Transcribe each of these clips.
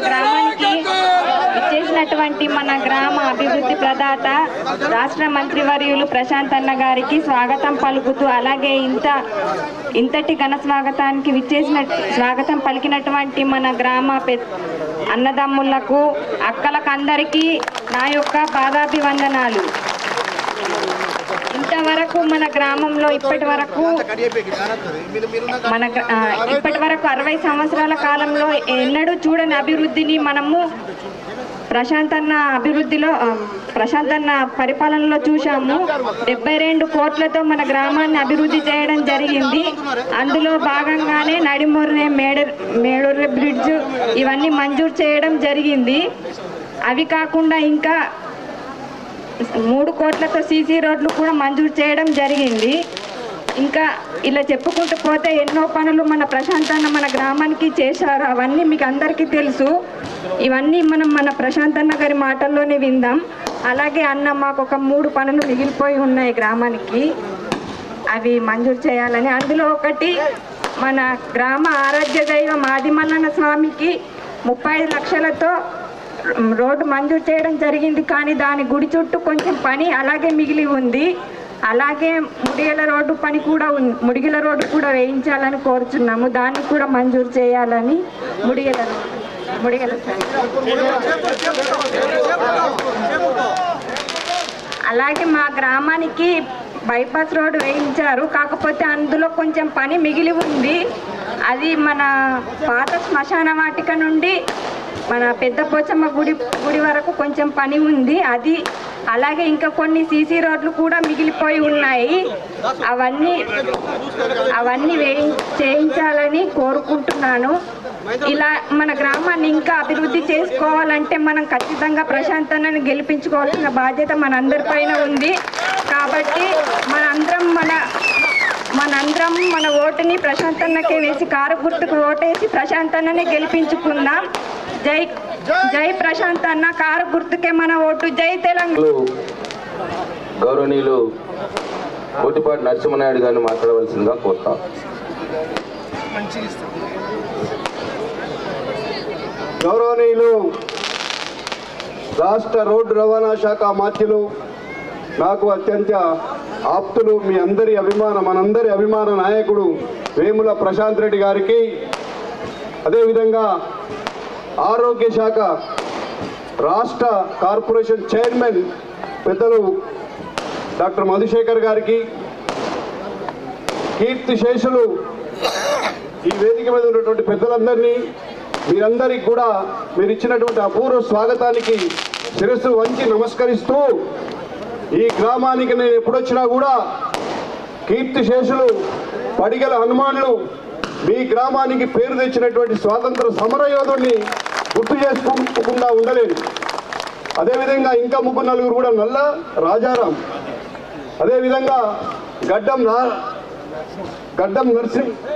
గ్రామానికి ఇచ్చేసినటువంటి మన గ్రామ అభివృద్ధి ప్రదాత రాష్ట్ర మంత్రివర్యులు ప్రశాంత్ అన్న గారికి స్వాగతం పలుకుతూ, అలాగే ఇంతటి ఘన స్వాగతానికి స్వాగతం పలికినటువంటి మన గ్రామ అన్నదమ్ములకు, అక్కలకు అందరికీ నా యొక్క పాదాభివందనాలు. ఇంతవరకు మన గ్రామంలో ఇప్పటి వరకు 60 సంవత్సరాల కాలంలో ఎన్నడూ చూడని అభివృద్ధిని మనము ప్రశాంత్ అన్న పరిపాలనలో చూశాము. 72 కోట్లతో మన గ్రామాన్ని అభివృద్ధి చేయడం జరిగింది. అందులో భాగంగానే నడిమూర్నే మేడూరు బ్రిడ్జ్ ఇవన్నీ మంజూరు చేయడం జరిగింది. అవి కాకుండా ఇంకా 3 కోట్లతో సీసీ రోడ్లు కూడా మంజూరు చేయడం జరిగింది. ఇంకా ఇలా చెప్పుకుంటూ పోతే ఎన్నో పనులు మన ప్రశాంత్ అన్న మన గ్రామానికి చేశారు. అవన్నీ మీకు అందరికీ తెలుసు. ఇవన్నీ మనం మన ప్రశాంత్ అన్న గారి మాటల్లోనే విందాం. అలాగే అన్న మాకు ఒక 3 పనులు మిగిలిపోయి ఉన్నాయి గ్రామానికి, అవి మంజూరు చేయాలని. అందులో ఒకటి మన గ్రామ ఆరాధ్య దైవం ఆదిమల్లన్న స్వామికి 35 లక్షలతో రోడ్డు మంజూరు చేయడం జరిగింది. కానీ దాని గుడి చుట్టూ కొంచెం పని అలాగే మిగిలి ఉంది. అలాగే ముడిగల రోడ్డు కూడా వేయించాలని కోరుచున్నాము. దాన్ని కూడా మంజూరు చేయాలని ముడిగల అలాగే మా గ్రామానికి బైపాస్ రోడ్డు వేయించారు. కాకపోతే అందులో కొంచెం పని మిగిలి ఉంది. అది మన పాత శ్మశాన వాటిక నుండి మన పెద్ద పోచమ్మ గుడి వరకు కొంచెం పని ఉంది. అది అలాగే ఇంకా కొన్ని సీసీ రోడ్లు కూడా మిగిలిపోయి ఉన్నాయి. అవన్నీ చేయించాలని కోరుకుంటున్నాను. ఇలా మన గ్రామాన్ని ఇంకా అభివృద్ధి చేసుకోవాలంటే మనం ఖచ్చితంగా ప్రశాంత్ అన్నని గెలిపించుకోవాల్సిన బాధ్యత మనందరిపైన ఉంది. కాబట్టి మనందరం మన ఓటుని ప్రశాంత్ అన్నకే వేసి, కారు గుర్తుకు ఓటేసి ప్రశాంత్ అన్ననే గెలిపించుకుందాం. జై ప్రశాంత్ అన్న, కారు గుర్తుకే మన ఓటు. జై తెలంగాణ. గౌరవనీయులు కోటిపాటి నరసింహనాయుడు గారిని మాట్లాడవలసిందిగా కోరుతాం. గౌరవనీయులు రాష్ట్ర రోడ్డు రవాణా శాఖ మంత్రులు, నాకు అత్యంత ఆప్తులు, మనందరి అభిమాన నాయకుడు వేముల ప్రశాంత్ రెడ్డి గారికి, అదేవిధంగా ఆరోగ్య శాఖ రాష్ట్ర కార్పొరేషన్ చైర్మన్ పెద్దలు డాక్టర్ మధుశేఖర్ గారికి, కీర్తి శేషులు ఈ వేదిక మీద ఉన్నటువంటి పెద్దలందరినీ, మీరందరికీ కూడా మీరు ఇచ్చినటువంటి అపూర్వ స్వాగతానికి శిరస్సు వంచి నమస్కరిస్తూ, ఈ గ్రామానికి నేను ఎప్పుడొచ్చినా కూడా కీర్తి శేషులు పడిగల హనుమాన్లు మీ గ్రామానికి పేరు తెచ్చినటువంటి స్వాతంత్ర సమరయోధుడిని గుర్తు చేసుకోకుండా ఉండలేదు. అదేవిధంగా ఇంకా 3-4 కూడా నల్ల రాజారాం, అదేవిధంగా గడ్డం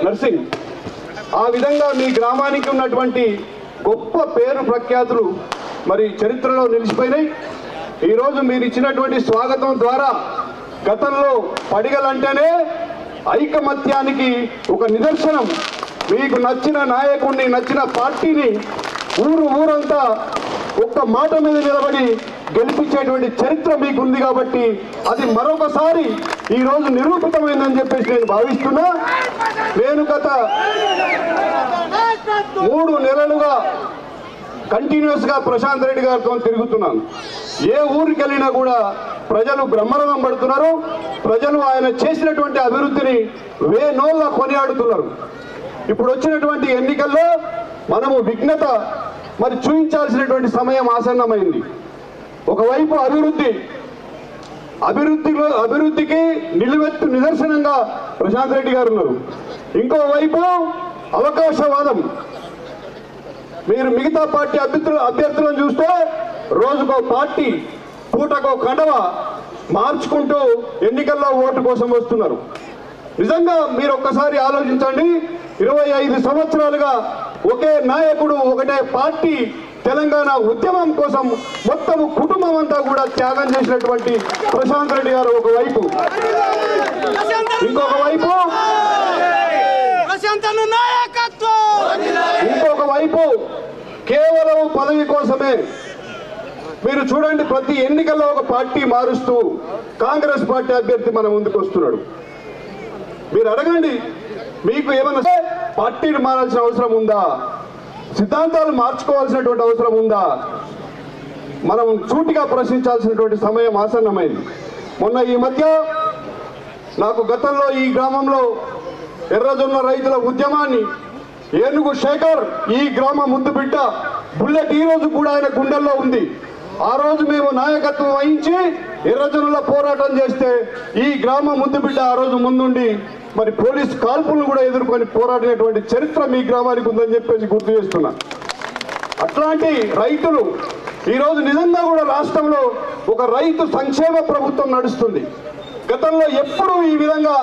నర్సింగ్. ఆ విధంగా మీ గ్రామానికి ఉన్నటువంటి గొప్ప పేరు ప్రఖ్యాతులు మరి చరిత్రలో నిలిచిపోయినాయి. ఈరోజు మీరు ఇచ్చినటువంటి స్వాగతం ద్వారా గతంలో పడిగలంటేనే ఐకమత్యానికి ఒక నిదర్శనం. మీకు నచ్చిన నాయకుడిని, నచ్చిన పార్టీని ఊరంతా ఒక్క మాట మీద నిలబడి గెలిపించేటువంటి చరిత్ర మీకుంది. కాబట్టి అది మరొకసారి ఈరోజు నిరూపితమైందని చెప్పేసి నేను భావిస్తున్నా. నేను గత 3 నెలలుగా కంటిన్యూస్గా ప్రశాంత్ రెడ్డి గారితో తిరుగుతున్నాను. ఏ ఊరికి వెళ్ళినా కూడా ప్రజలు బ్రహ్మరథం పడుతున్నారు. ప్రజలు ఆయన చేసినటువంటి అభివృద్ధిని వేనోళ్ళ కొనియాడుతున్నారు. ఇప్పుడు వచ్చినటువంటి ఎన్నికల్లో మనము విఘ్నత మరి చూపించాల్సినటువంటి సమయం ఆసన్నమైంది. ఒకవైపు అభివృద్ధికి నిలువెత్తు నిదర్శనంగా ప్రశాంత్ రెడ్డి గారు ఉన్నారు. ఇంకోవైపు అవకాశవాదం. మీరు మిగతా పార్టీ అభ్యర్థులను చూస్తే రోజుకో పార్టీ, పూటకో కండవ మార్చుకుంటూ ఎన్నికల్లో ఓటు కోసం వస్తున్నారు. నిజంగా మీరు ఒక్కసారి ఆలోచించండి. 25 సంవత్సరాలుగా ఒకే నాయకుడు, ఒకటే పార్టీ తెలంగాణ ఉద్యమం కోసం మొత్తం కుటుంబం అంతా కూడా త్యాగం చేసినటువంటి ప్రశాంత్ రెడ్డి గారు ఒకవైపు, ఇంకొక వైపు కేవలం పదవి కోసమే. మీరు చూడండి, ప్రతి ఎన్నికల్లో ఒక పార్టీ మారుస్తూ కాంగ్రెస్ పార్టీ అభ్యర్థి మన ముందుకు వస్తున్నాడు. మీరు అడగండి, మీకు ఏమన్నా పార్టీని మారాల్సిన అవసరం ఉందా? సిద్ధాంతాలు మార్చుకోవాల్సినటువంటి అవసరం ఉందా? మనం సూటిగా ప్రశ్నించాల్సినటువంటి సమయం ఆసన్నమైంది. మొన్న ఈ మధ్య నాకు గతంలో ఈ గ్రామంలో ఎర్రజొన్న రైతుల ఉద్యమాన్ని ఏనుగు శేఖర్, ఈ గ్రామ ముందు బిడ్డ బుల్లెట్ ఈ రోజు కూడా ఆయన గుండెల్లో ఉంది. ఆ రోజు మేము నాయకత్వం వహించి ఎర్రజొన్నల పోరాటం చేస్తే ఈ గ్రామ ముందు బిడ్డ ఆ రోజు ముందుండి మరి పోలీస్ కాల్పులను కూడా ఎదుర్కొని పోరాడినటువంటి చరిత్ర మీ గ్రామానికి ఉందని చెప్పేసి గుర్తు చేస్తున్నా. అట్లాంటి రైతులు ఈరోజు నిజంగా కూడా రాష్ట్రంలో ఒక రైతు సంక్షేమ ప్రభుత్వం నడుస్తుంది. గతంలో ఎప్పుడూ ఈ విధంగా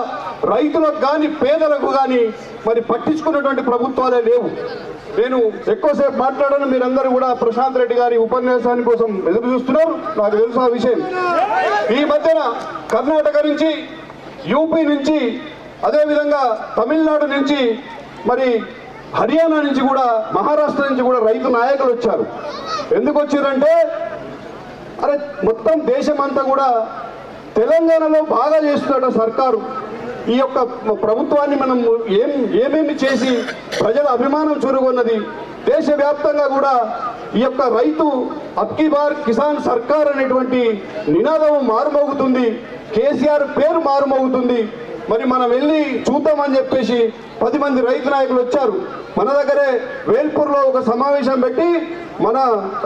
రైతులకు కానీ పేదలకు కానీ మరి పట్టించుకున్నటువంటి ప్రభుత్వాలే లేవు. నేను ఎక్కువసేపు మాట్లాడాను, మీరందరూ కూడా ప్రశాంత్ రెడ్డి గారి ఉపన్యాసాని కోసం ఎదురు చూస్తున్నారు, నాకు తెలుసు ఆ విషయం. ఈ మధ్యన కర్ణాటక నుంచి, యూపీ నుంచి, అదేవిధంగా తమిళనాడు నుంచి, మరి హర్యానా నుంచి కూడా, మహారాష్ట్ర నుంచి కూడా రైతు నాయకులు వచ్చారు. ఎందుకు వచ్చారంటే, అరే మొత్తం దేశమంతా కూడా తెలంగాణలో బాగా చేస్తున్న సర్కారు, ఈ యొక్క ప్రభుత్వాన్ని మనం ఏమేమి చేసి ప్రజల అభిమానం చూరుకున్నది. దేశవ్యాప్తంగా కూడా ఈ యొక్క రైతు అబ్కీ బార్ కిసాన్ సర్కార్ అనేటువంటి నినాదం మారుమోగుతుంది, కేసీఆర్ పేరు మారుమోగుతుంది. మరి మనం వెళ్ళి చూద్దామని చెప్పేసి 10 మంది రైతు నాయకులు వచ్చారు. మన దగ్గరే వేల్పూర్లో ఒక సమావేశం పెట్టి మన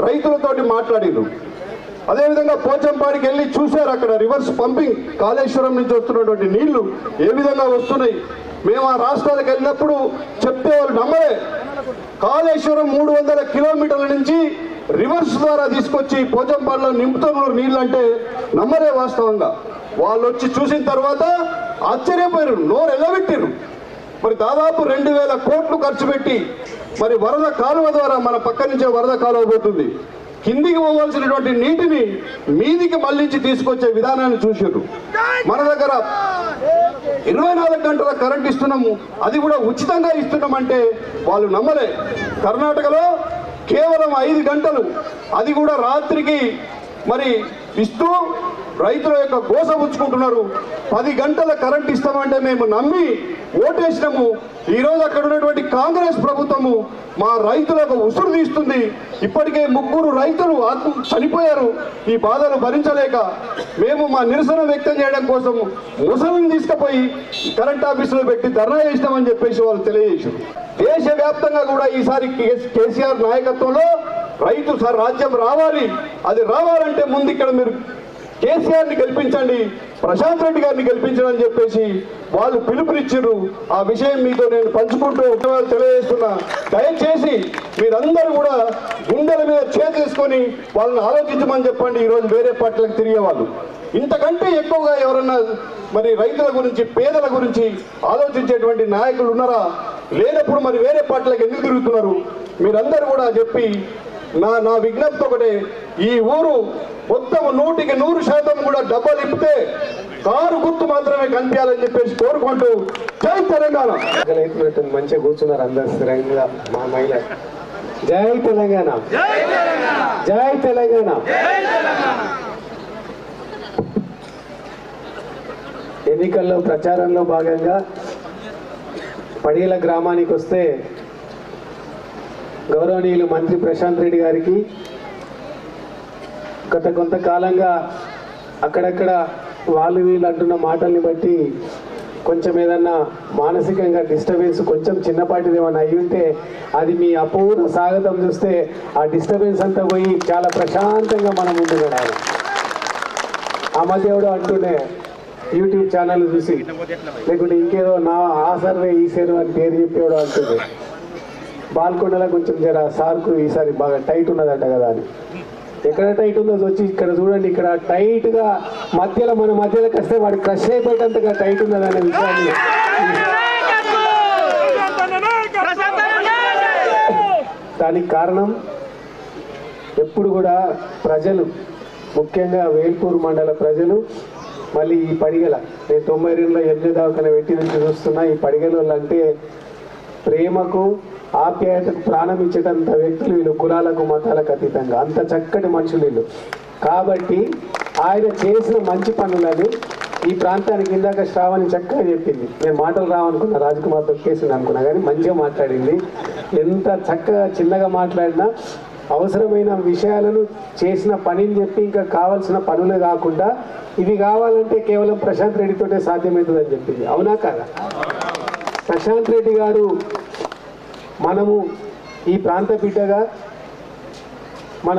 రైతులతోటి మాట్లాడారు. అదేవిధంగా పోచంపాడికి వెళ్ళి చూశారు, అక్కడ రివర్స్ పంపింగ్, కాళేశ్వరం నుంచి వస్తున్నటువంటి నీళ్లు ఏ విధంగా వస్తున్నాయి. మేము ఆ రాష్ట్రాలకు వెళ్ళినప్పుడు చెప్తే వాళ్ళు నమ్మలే. కాళేశ్వరం 300 కిలోమీటర్ల నుంచి రివర్స్ ద్వారా తీసుకొచ్చి పోచంపాడులో నింపుతున్నారు నీళ్ళు అంటే నమ్మలే. వాస్తవంగా వాళ్ళు వచ్చి చూసిన తర్వాత ఆశ్చర్యపోయారు, నోరు ఎల్లబెట్టారు. మరి దాదాపు 2000 కోట్లు ఖర్చు పెట్టి మరి వరద కాలువ ద్వారా, మన పక్క నుంచే వరద కాలువ పోతుంది, కిందికి పోవాల్సినటువంటి నీటిని మీదికి మళ్లించి తీసుకొచ్చే విధానాన్ని చూసారు. మన దగ్గర 24 గంటల కరెంట్ ఇస్తున్నాము, అది కూడా ఉచితంగా ఇస్తున్నామంటే వాళ్ళు నమ్మలే. కర్ణాటకలో కేవలం 5 గంటలు, అది కూడా రాత్రికి మరి ఇస్తూ రైతుల యొక్క గోస ఉంచుకుంటున్నారు. 10 గంటల కరెంట్ ఇస్తామంటే మేము నమ్మి ఓటేసినాము. ఈరోజు అక్కడ ఉన్నటువంటి కాంగ్రెస్ ప్రభుత్వము మా రైతులకు ఉసురు తీస్తుంది. ఇప్పటికే 3 రైతులు చనిపోయారు ఈ బాధలు భరించలేక. మేము మా నిరసన వ్యక్తం చేయడం కోసం ముసలిని తీసుకుపోయి కరెంట్ ఆఫీసులో పెట్టి ధర్నా చేసినామని చెప్పేసి వాళ్ళు తెలియజేశారు. దేశవ్యాప్తంగా కూడా ఈసారి కేసీఆర్ నాయకత్వంలో రైతు రాజ్యం రావాలి. అది రావాలంటే ముందు ఇక్కడ మీరు కేసీఆర్ని గెలిపించండి, ప్రశాంత్ రెడ్డి గారిని గెలిపించండి చెప్పేసి వాళ్ళు పిలుపునిచ్చారు. ఆ విషయం మీతో నేను పంచుకుంటూ తెలియజేస్తున్నా. దయచేసి మీరందరూ కూడా గుండెల మీద చేసేసుకొని వాళ్ళని ఆలోచించమని చెప్పండి. ఈరోజు వేరే పార్టీలకు తిరిగే వాళ్ళు ఇంతకంటే ఎక్కువగా ఎవరన్నా మరి రైతుల గురించి, పేదల గురించి ఆలోచించేటువంటి నాయకులు ఉన్నారా? లేనప్పుడు మరి వేరే పార్టీలకు ఎందుకు తిరుగుతున్నారు? మీరందరూ కూడా చెప్పి నా విజ్ఞప్తి ఒకటే, ఈ ఊరు మొత్తం 100% కూడా డబ్బాలు ఇప్పితే కారు గుర్తు మాత్రమే కనిపించాలని చెప్పేసి కోరుకుంటూ జై తెలంగాణ. మంచిగా కూర్చున్నారు అందరు స్థిరంగా మా మహిళ. జై తెలంగాణ, జై తెలంగాణ. ఎన్నికల్లో ప్రచారంలో భాగంగా పడిగల గ్రామానికి వస్తే గౌరవనీయులు మంత్రి ప్రశాంత్ రెడ్డి గారికి గత కొంతకాలంగా అక్కడక్కడ వాళ్ళు వీళ్ళు అంటున్న మాటల్ని బట్టి కొంచెం ఏదన్నా మానసికంగా డిస్టర్బెన్స్, కొంచెం చిన్నపాటిది ఏమైనా అయి ఉంటే అది మీ అపూర్వ స్వాగతం చూస్తే ఆ డిస్టర్బెన్స్ అంతా పోయి చాలా ప్రశాంతంగా మనం ముందు గడాలి. ఆ మధ్య ఎవడో అంటూనే యూట్యూబ్ ఛానల్ చూసి, లేకుంటే ఇంకేదో ఆ సర్వే ఈ సర్వే అని పేరు చెప్పి ఎవడో అంటుంది, బాల్కొండలో కొంచెం జర సార్కు ఈసారి బాగా టైట్ ఉన్నదట కదా అని. ఎక్కడ టైట్ ఉందో వచ్చి ఇక్కడ చూడండి, ఇక్కడ టైట్గా మధ్యలో మన మధ్యలోకి వస్తే వాడు క్రష్ అయిపోయేటంతగా టైట్ ఉన్నదనే విషయాన్ని దానికి కారణం ఎప్పుడు కూడా ప్రజలు, ముఖ్యంగా వేల్పూర్ మండల ప్రజలు, మళ్ళీ ఈ పడిగల, నేను 92లో 8 దాకా పెట్టి నుంచి చూస్తున్నా. ఈ పడిగల అంటే ప్రేమకు ఆప్యాయతకు ప్రాణం ఇచ్చేటంత వ్యక్తులు వీళ్ళు, కులాలకు మతాలకు అతీతంగా అంత చక్కటి మనుషులు వీళ్ళు. కాబట్టి ఆయన చేసిన మంచి పనులని ఈ ప్రాంతానికి ఇందాక శ్రావణి చక్కగా చెప్పింది. నేను మాటలు రావనుకున్నా, రాజ్కుమార్ తొక్కేసింది అనుకున్నా, కానీ మంచిగా మాట్లాడింది. ఎంత చక్కగా చిన్నగా మాట్లాడినా అవసరమైన విషయాలను చేసిన పనిని చెప్పి ఇంకా కావాల్సిన పనులే కాకుండా ఇవి కావాలంటే కేవలం ప్రశాంత్ రెడ్డితోటే సాధ్యమవుతుందని చెప్పింది. అవునా కాదా? ప్రశాంత్ రెడ్డి గారు మనము ఈ ప్రాంత బిడ్డగా మన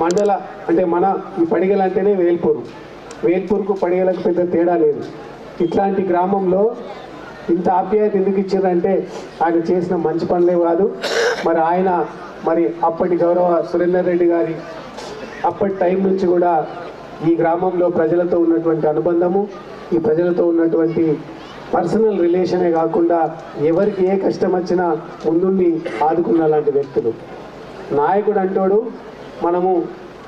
మండల అంటే మన ఈ పడిగల అంటేనే వేల్పూర్కు పడిగలకు పెద్ద తేడా లేదు. ఇట్లాంటి గ్రామంలో ఇంత ఆప్యాయత ఎందుకు ఇచ్చారంటే ఆయన చేసిన మంచి పనులే కాదు. మరి అప్పటి గౌరవ సురేందర్ రెడ్డి గారి అప్పటి టైం నుంచి కూడా ఈ గ్రామంలో ప్రజలతో ఉన్నటువంటి అనుబంధము, ఈ ప్రజలతో ఉన్నటువంటి పర్సనల్ రిలేషనే కాకుండా ఎవరికి ఏ కష్టం వచ్చినా ముందుండి ఆదుకున్న లాంటి వ్యక్తులు. నాయకుడు అంటాడు, మనము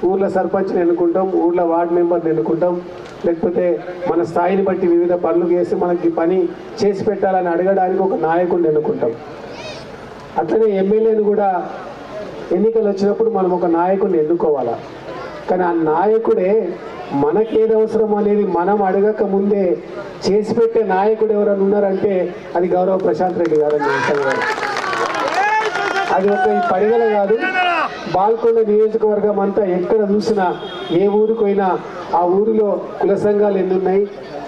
ఊర్లో సర్పంచ్ని ఎన్నుకుంటాం, ఊర్లో వార్డు మెంబర్ని ఎన్నుకుంటాం, లేకపోతే మన స్థాయిని బట్టి వివిధ పనులు చేసి మనకి పని చేసి పెట్టాలని అడగడానికి ఒక నాయకుడిని ఎన్నుకుంటాం. అట్లనే ఎమ్మెల్యేని కూడా ఎన్నికలు వచ్చినప్పుడు మనం ఒక నాయకుడిని ఎన్నుకోవాలా. కానీ ఆ నాయకుడే మనకేది అవసరం అనేది మనం అడగక ముందే చేసి పెట్టే నాయకుడు ఎవరైనా ఉన్నారంటే అది గౌరవ ప్రశాంత్ రెడ్డి గారు అని చెప్తాను. అది ఒక ఈ పడిగల కాదు, బాల్కొండ నియోజకవర్గం అంతా ఎక్కడ చూసినా ఏ ఊరికి పోయినా ఆ ఊరిలో కుల సంఘాలు ఎన్ని ఉన్నాయి,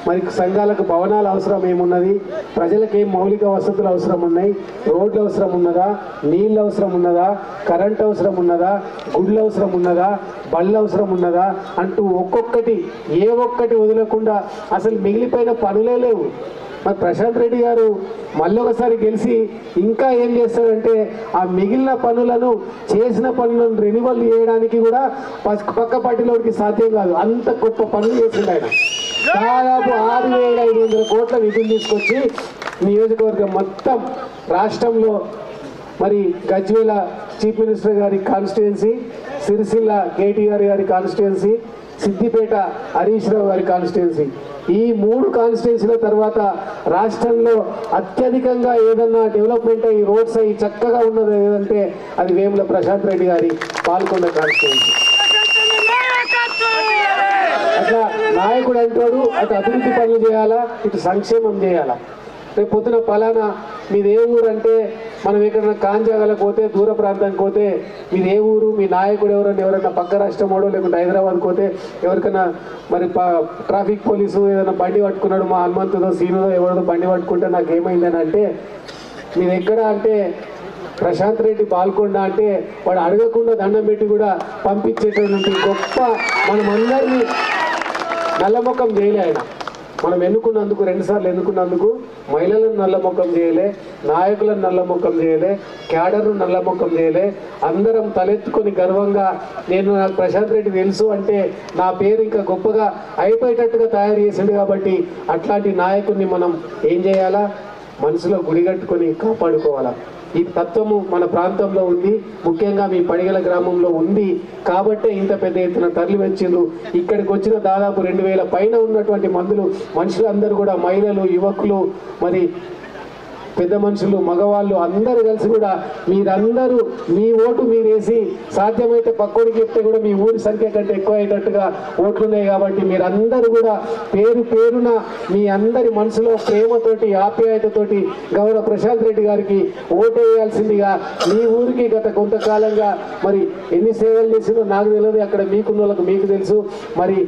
మరి సంఘాలకు భవనాలు అవసరం ఏమున్నది, ప్రజలకు ఏం మౌలిక వసతులు అవసరం ఉన్నాయి, రోడ్లు అవసరం ఉన్నదా, నీళ్ళు అవసరం ఉన్నదా, కరెంట్ అవసరం ఉన్నదా, గుళ్ళు అవసరం ఉన్నదా, బళ్ళు అవసరం ఉన్నదా అంటూ ఒక్కొక్కటి ఏ ఒక్కటి వదలకుండా అసలు మిగిలిపోయిన పనులే లేవు. మరి ప్రశాంత్ రెడ్డి గారు మళ్ళీ ఒకసారి గెలిచి ఇంకా ఏం చేస్తారంటే ఆ మిగిలిన పనులను చేసిన పనులను రెన్యువల్ చేయడానికి కూడా పక్క పార్టీలోకి సాధ్యం కాదు. అంత గొప్ప పనులు చేసిండు ఆయన. దాదాపు 6,500 కోట్ల నిధులు తీసుకొచ్చి నియోజకవర్గం మొత్తం రాష్ట్రంలో మరి గజ్వేల చీఫ్ మినిస్టర్ గారి కాన్స్టిట్యుయెన్సీ, సిరిసిల్ల కేటీఆర్ గారి కాన్స్టిట్యుయెన్సీ, సిద్దిపేట హరీష్ రావు గారి కాన్స్టిట్యుయెన్సీ, ఈ 3 కాన్స్టిట్యుయెన్సీల తర్వాత రాష్ట్రంలో అత్యధికంగా ఏదన్నా డెవలప్మెంట్ అయ్యి రోడ్స్ అయ్యి చక్కగా ఉన్నది ఏదంటే అది వేముల ప్రశాంత్ రెడ్డి గారి పాల్కొండ కాన్స్టిట్యుయెన్సీ. అట్లా నాయకుడు అంటాడు, అటు అభివృద్ధి పనులు చేయాలా, ఇటు సంక్షేమం చేయాలా. రేపు పొద్దున పలానా మీది ఏ ఊరు అంటే మనం ఎక్కడైనా కాంజాగలకు పోతే, దూర ప్రాంతానికి పోతే మీది ఏ ఊరు, మీ నాయకుడు ఎవరైనా పక్క రాష్ట్రమోడో లేకుంటే హైదరాబాద్కి పోతే ఎవరికైనా మరి ట్రాఫిక్ పోలీసు ఏదైనా బండి పట్టుకున్నాడు, మా హనుమంతుదో సీనుదో ఎవరిదో బండి పట్టుకుంటే నాకు ఏమైందని అంటే మీది ఎక్కడ అంటే ప్రశాంత్ రెడ్డి పాల్కొండ అంటే వాడు అడగకుండా దండం పెట్టి కూడా పంపించేటటువంటి గొప్ప మనమందరినీ నల్లముఖం చేయలే ఆయన. మనం ఎన్నుకున్నందుకు 2 సార్లు ఎన్నుకున్నందుకు మహిళలను నల్లముఖం చేయలే, నాయకులను నల్లముఖం చేయలే, క్యాడర్ను నల్లముఖం చేయలే. అందరం తలెత్తుకొని గర్వంగా నాకు ప్రశాంత్ రెడ్డి తెలుసు అంటే నా పేరు ఇంకా గొప్పగా అయిపోయేటట్టుగా తయారు చేసిండు. కాబట్టి అట్లాంటి నాయకుడిని మనం ఏం చేయాలా, మనసులో గుడిగట్టుకొని కాపాడుకోవాలా. ఈ తత్వము మన ప్రాంతంలో ఉంది, ముఖ్యంగా మీ పడిగల గ్రామంలో ఉంది. కాబట్టే ఇంత పెద్ద ఎత్తున తరలి వచ్చిండ్రు. ఇక్కడికి వచ్చిన దాదాపు 2,000 పైన ఉన్నటువంటి మనుషులందరూ కూడా మహిళలు, యువకులు, మరి పెద్ద మనుషులు, మగవాళ్ళు అందరూ కలిసి కూడా మీరందరూ మీ ఓటు మీరు వేసి సాధ్యమైతే పక్కోడికి చెప్తే కూడా మీ ఊరి సంఖ్య కంటే ఎక్కువ అయ్యేటట్టుగా ఓట్లున్నాయి. కాబట్టి మీరందరూ కూడా పేరు పేరున మీ అందరి మనసులో ప్రేమతోటి ఆప్యాయతతోటి గౌరవ ప్రశాంత్ రెడ్డి గారికి ఓటు వేయాల్సిందిగా మీ ఊరికి గత కొంతకాలంగా మరి ఎన్ని సేవలు చేసిందో నాకు తెలియదు, అక్కడ మీకున్న వాళ్ళకు మీకు తెలుసు. మరి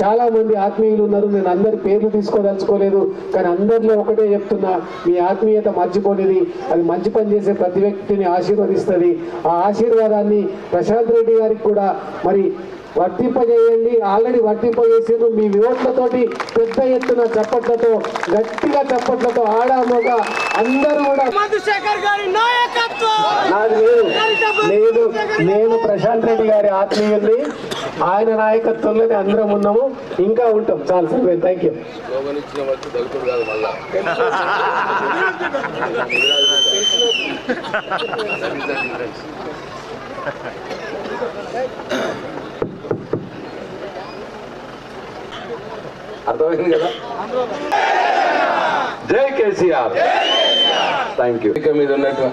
చాలా మంది ఆత్మీయులు ఉన్నారు, నేను అందరి పేర్లు తీసుకోదలుచుకోలేదు, కానీ అందరిలో ఒకటే చెప్తున్నా, మీ ఆత్మీయత మర్చిపోనిది, అది మంచి పని చేసే ప్రతి వ్యక్తిని ఆశీర్వదిస్తుంది. ఆ ఆశీర్వాదాన్ని ప్రశాంత్ రెడ్డి గారికి కూడా మరి వర్తింపజేయండి. ఆల్రెడీ వర్తింపజేసారు. మీ ఓట్లతోటి పెద్ద ఎత్తున చప్పట్లతో, గట్టిగా చప్పట్లతో ఆడామోగా అందరూ కూడా నేను ప్రశాంత్ రెడ్డి గారి ఆత్మీయుల్ని, ఆయన నాయకత్వంలోనే అందరం ఉన్నాము, ఇంకా ఉంటాం. చాలా సరే, థ్యాంక్ యూ. అర్థమైంది కదా? జై కేసీఆర్. Thank you. ఇక మీద ఉన్నట్టు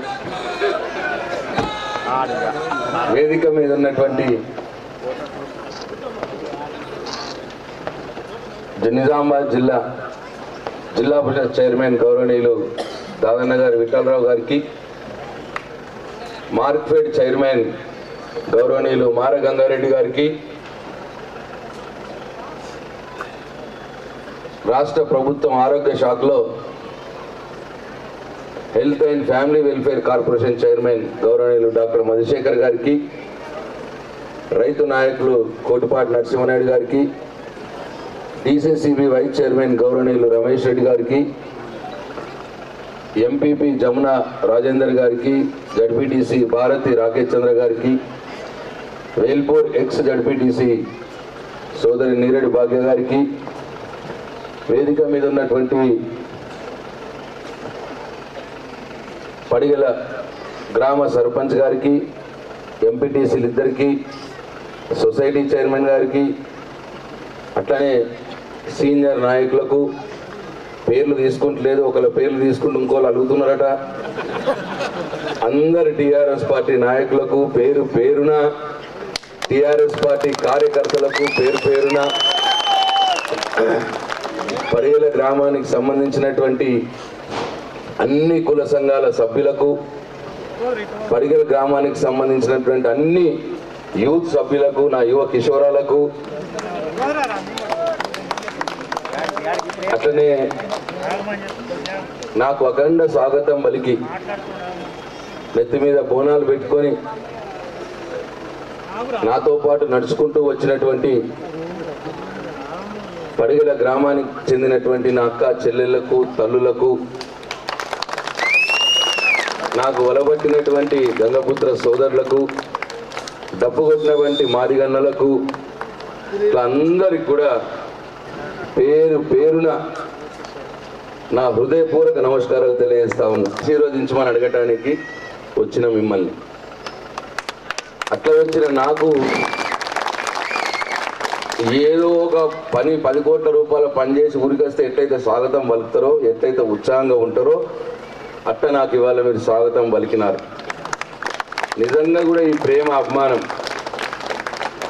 వేదిక మీద ఉన్నటువంటి నిజామాబాద్ జిల్లా పరిషత్ చైర్మన్ గౌరవనీయులు దాదన్న గారి విఠలరావు గారికి, మార్క్ఫెడ్ చైర్మన్ గౌరవనీయులు మార గంగారెడ్డి గారికి, రాష్ట్ర ప్రభుత్వం ఆరోగ్య శాఖలో health and family welfare corporation chairman గౌరవనీయులు డాక్టర్ మధుశేఖర్ గారికి, రైతు నాయకులు కోటిపాటి నరసింహనాయుడు గారికి, DCCB వైస్ చైర్మన్ గౌరవనీయులు రమేష్ రెడ్డి గారికి, ఎంపీపీ జమున రాజేందర్ గారికి, జడ్పీటీసీ భారతి రాకేష్ చంద్ర గారికి, వేల్పూర్ ఎక్స్ జడ్పీటీసీ సోదరి నీరెడ్డి భాగ్య గారికి, వేదిక మీద ఉన్నటువంటి పడిగల గ్రామ సర్పంచ్ గారికి, ఎంపీటీసీలు ఇద్దరికి, సొసైటీ చైర్మన్ గారికి, అట్లనే సీనియర్ నాయకులకు, పేర్లు తీసుకుంటలేదు, ఒకళ్ళ పేర్లు తీసుకుంటూ ఇంకోళ్ళు అడుగుతున్నారట, అందరి టీఆర్ఎస్ పార్టీ నాయకులకు పేరు పేరున, టీఆర్ఎస్ పార్టీ కార్యకర్తలకు పేరు పేరున, పడిగల గ్రామానికి సంబంధించినటువంటి అన్ని కుల సంఘాల సభ్యులకు, పడిగల గ్రామానికి సంబంధించినటువంటి అన్ని యూత్ సభ్యులకు, నా యువ కిషోరాలకు, అట్లనే నాకు అఖండ స్వాగతం పలికి నెత్తి మీద బోనాలు పెట్టుకొని నాతో పాటు నడుచుకుంటూ వచ్చినటువంటి పడిగల గ్రామానికి చెందినటువంటి నా అక్క చెల్లెళ్లకు, తల్లులకు, నాకు వలబట్టినటువంటి గంగపుత్ర సోదరులకు, డప్పు కొట్టినటువంటి మాదిగన్నలకు, ఇట్లా అందరికి కూడా పేరు పేరున నా హృదయపూర్వక నమస్కారాలు తెలియజేస్తా ఉన్నా. ఆశీర్వదించమని అడగటానికి వచ్చిన మిమ్మల్ని, అట్లా వచ్చిన నాకు ఏదో ఒక 10 కోట్ల రూపాయల పని చేసి ఊరికొస్తే ఎట్లయితే స్వాగతం పలుకుతారో, ఎట్లయితే ఉత్సాహంగా ఉంటారో అట్లా నాకు ఇవాళ మీరు స్వాగతం పలికినారు. నిజంగా కూడా ఈ ప్రేమ అభిమానం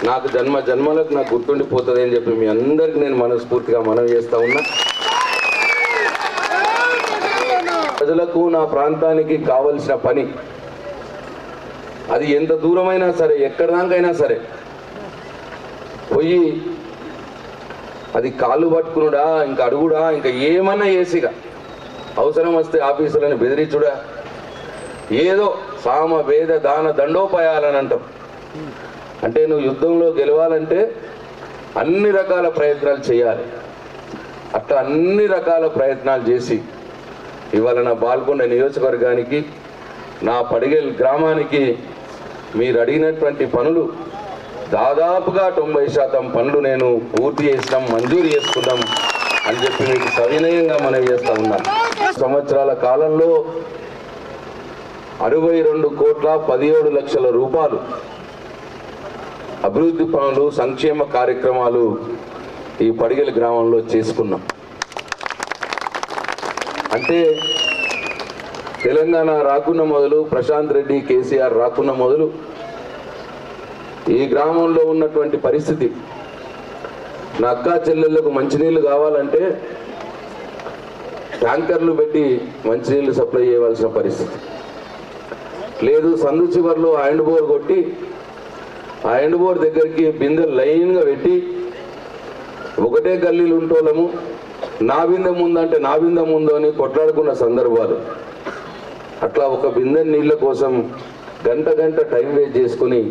నాకు జన్మలకు నాకు గుర్తుండిపోతుంది అని చెప్పి మీ అందరికి నేను మనస్ఫూర్తిగా మనవి చేస్తా ఉన్నా. ప్రజలకు, నా ప్రాంతానికి కావలసిన పని అది ఎంత దూరమైనా సరే, ఎక్కడి దాకైనా సరే పోయి అది కాళ్ళు పట్టుకునుడా, ఇంకా అడుగుడా, ఇంకా ఏమన్నా చేసిగా అవసరం వస్తే ఆఫీసులను బెదిరించుడా, ఏదో సామ వేద దాన దండోపాయాలని అంటాం. అంటే నువ్వు యుద్ధంలో గెలవాలంటే అన్ని రకాల ప్రయత్నాలు చేయాలి. అట్లా అన్ని రకాల ప్రయత్నాలు చేసి ఇవాళ నా బాల్కొండ నియోజకవర్గానికి, నా పడిగల్ గ్రామానికి మీరు అడిగినటువంటి పనులు దాదాపుగా 90% పనులు నేను పూర్తి చేసినాం, మంజూరు చేసుకున్నాం అని చెప్పి మీకు సవినయంగా మనవి చేస్తా ఉన్నాను. సంవత్సరాల కాలంలో 62,17,00,000 రూపాయలు అభివృద్ధి పనులు, సంక్షేమ కార్యక్రమాలు ఈ పడిగల గ్రామంలో చేసుకున్నాం. అంటే తెలంగాణ రాకున్న మొదలు, ప్రశాంత్ రెడ్డి, కేసీఆర్ రాకున్న మొదలు ఈ గ్రామంలో ఉన్నటువంటి పరిస్థితి, నా అక్కా చెల్లెళ్లకు మంచినీళ్ళు కావాలంటే ట్యాంకర్లు పెట్టి మంచినీళ్ళు సప్లై చేయవలసిన పరిస్థితి లేదు. సందు చివర్లో హ్యాండ్ బోర్ కొట్టి ఆ హ్యాండ్ బోర్ దగ్గరికి బిందెలు లైన్గా పెట్టి ఒకటే గల్లీలు ఉంటోళ్ళము, నా బిందె ముందంటే నా బిందె ముందు అని కొట్లాడుకున్న సందర్భాలు. అట్లా ఒక బిందె నీళ్ళ కోసం గంట టైం వేస్ట్ చేసుకుని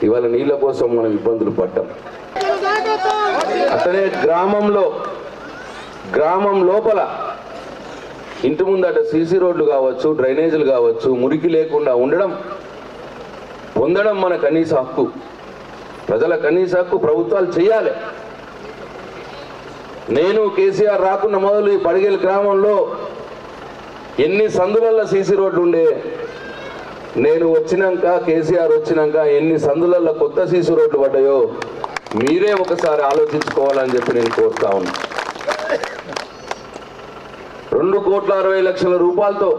ఇవాళ నీళ్ళ కోసం మనం ఇబ్బందులు పడ్డాం. అట్లనే గ్రామం లోపల ఇంటి ముందట సీసీ రోడ్లు కావచ్చు, డ్రైనేజీలు కావచ్చు, మురికి లేకుండా పొందడం మన కనీస హక్కు. ప్రజల కనీస హక్కు ప్రభుత్వాలు చేయాలి. నేను కేసీఆర్ రాకున్న మొదలు ఈ పడిగల్ గ్రామంలో ఎన్ని సందులల్లో సీసీ రోడ్లు ఉండే, నేను వచ్చినాక, కేసీఆర్ వచ్చినాక ఎన్ని సందులల్లో కొత్త సీసీ రోడ్లు పడ్డాయో మీరే ఒకసారి ఆలోచించుకోవాలని చెప్పి నేను కోరుతా ఉన్నా. 2,60,00,000 రూపాయలతో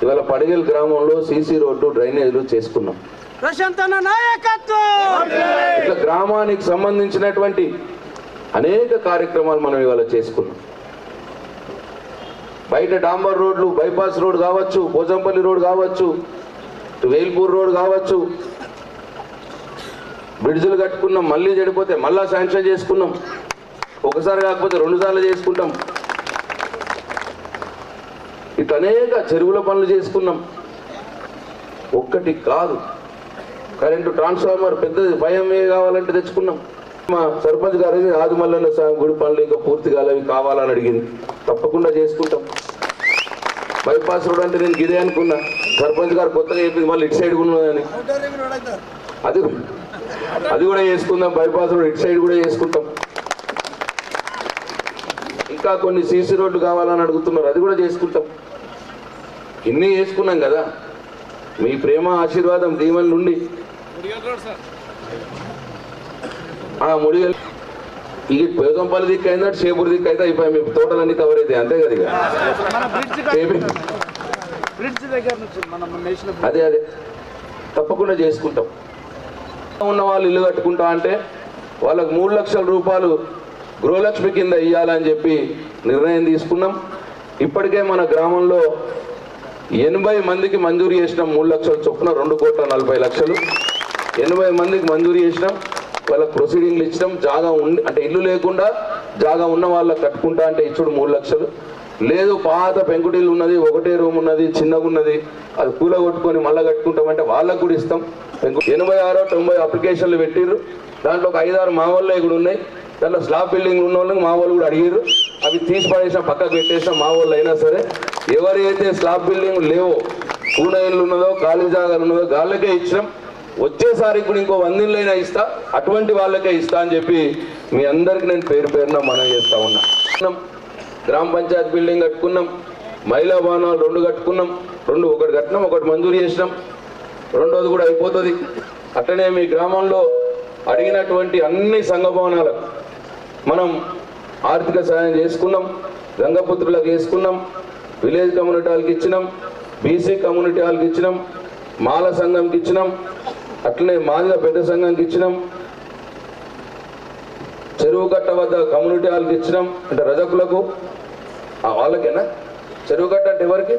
ఇవాళ పడిగల్ గ్రామంలో సీసీ రోడ్డు డ్రైనేజీలు చేసుకున్నాం. ఇట్లా గ్రామానికి సంబంధించినటువంటి అనేక కార్యక్రమాలు మనం ఇవాళ చేసుకున్నాం. బయట డాంబర్ రోడ్లు, బైపాస్ రోడ్ కావచ్చు, పోచంపల్లి రోడ్ కావచ్చు, వేల్పూర్ రోడ్ కావచ్చు, బ్రిడ్జులు కట్టుకున్నాం. మళ్ళీ చెడిపోతే మళ్ళా శాంక్షన్ చేసుకున్నాం. ఒకసారి కాకపోతే 2 సార్లు చేసుకుంటాం. ఇట్లా అనేక చెరువుల పనులు చేసుకున్నాం. ఒక్కటి కాదు, కరెంటు ట్రాన్స్ఫార్మర్ పెద్దది 5 MVA కావాలంటే తెచ్చుకున్నాం. మా సర్పంచ్ గారు ఆదిమల్లన్న స్వామి గుడి పనులు ఇంకా పూర్తి కాలేవి, కావాలని అడిగింది. తప్పకుండా చేసుకుంటాం. బైపాస్ రోడ్ అంటే నేను గిదే అనుకున్నా, సర్పంచ్ గారు కొత్తగా చెప్పింది మళ్ళీ ఇటు సైడ్ ఉన్నదని. అది కూడా చేసుకుందాం. బైపాస్ రోడ్ ఇటు సైడ్ కూడా చేసుకుంటాం. ఇంకా కొన్ని సీసీ రోడ్లు కావాలని అడుగుతున్నారు, అది కూడా చేసుకుంటాం. ఇన్ని చేసుకున్నాం కదా. మీ ప్రేమ ఆశీర్వాదం దీవెన నుండి ముడిగల్ ఇక పేదంపల్లి దిక్కు అయిందంటే షేపూర్ దిక్కు అయితే అయిపోయి మీ తోటలన్నీ కవర్ అవుతాయి, అంతే కదా. అదే తప్పకుండా చేసుకుంటాం. ఉన్న వాళ్ళు ఇల్లు కట్టుకుంటా అంటే వాళ్ళకు 3 లక్షల రూపాయలు గృహలక్ష్మి కింద ఇవ్వాలని చెప్పి నిర్ణయం తీసుకున్నాం. ఇప్పటికే మన గ్రామంలో 80 మందికి మంజూరు చేసినాం. 3 లక్షల చొప్పున 2,40,00,000. 80 మందికి మంజూరు చేసినాం. వాళ్ళకి ప్రొసీడింగ్లు ఇచ్చినాం. జాగా ఉండి అంటే ఇల్లు లేకుండా జాగా ఉన్న వాళ్ళకి కట్టుకుంటా అంటే ఇచ్చుడు 3 లక్షలు. లేదు పాత పెంకుటిల్లు ఉన్నది, ఒకటే రూమ్ ఉన్నది, చిన్నగా ఉన్నది, అది కూల కొట్టుకొని మళ్ళీ కట్టుకుంటామంటే వాళ్ళకు కూడా ఇస్తాం. 86-90 అప్లికేషన్లు పెట్టిర్రు. దాంట్లో ఒక 5-6 మా వాళ్ళే కూడా ఉన్నాయి. దాంట్లో స్లాబ్ బిల్డింగ్లు ఉన్న వాళ్ళకి మా వాళ్ళు కూడా అడిగారు. అవి తీసి పడేసినా, పక్కకు పెట్టేసినా మా వాళ్ళు అయినా సరే. ఎవరైతే స్లాబ్ బిల్డింగ్ లేవో, కూన ఇల్లు ఉన్నదో, ఖాళీ జాగాలు ఉన్నదో వాళ్ళకే ఇచ్చినాం. వచ్చేసారి కూడా ఇంకో 100 ఇళ్ళైనా ఇస్తా, అటువంటి వాళ్ళకే ఇస్తా అని చెప్పి మీ అందరికి నేను పేరు పేరున మనం చేస్తా ఉన్నా. గ్రామ పంచాయత్ బిల్డింగ్ కట్టుకున్నాం. మహిళా భవనాలు 2 కట్టుకున్నాం. ఒకటి కట్టినాం, ఒకటి మంజూరు చేసినాం. రెండోది కూడా అయిపోతుంది. అట్లనే మీ గ్రామంలో అడిగినటువంటి అన్ని సంఘ భవనాలకు మనం ఆర్థిక సహాయం చేసుకున్నాం. గంగపుత్రులకు వేసుకున్నాం, విలేజ్ కమ్యూనిటీ హాల్కి ఇచ్చినాం, బీసీ కమ్యూనిటీ హాల్కి ఇచ్చినాం, మాల సంఘంకి ఇచ్చినాం, అట్లనే మాదిగ పెద్ద సంఘంకి ఇచ్చినాం, చెరువు కట్ట వద్ద కమ్యూనిటీ హాల్కి ఇచ్చినాం. అంటే రజకులకు వాళ్ళకేనా చెరువు కట్ట అంటే ఎవరికి?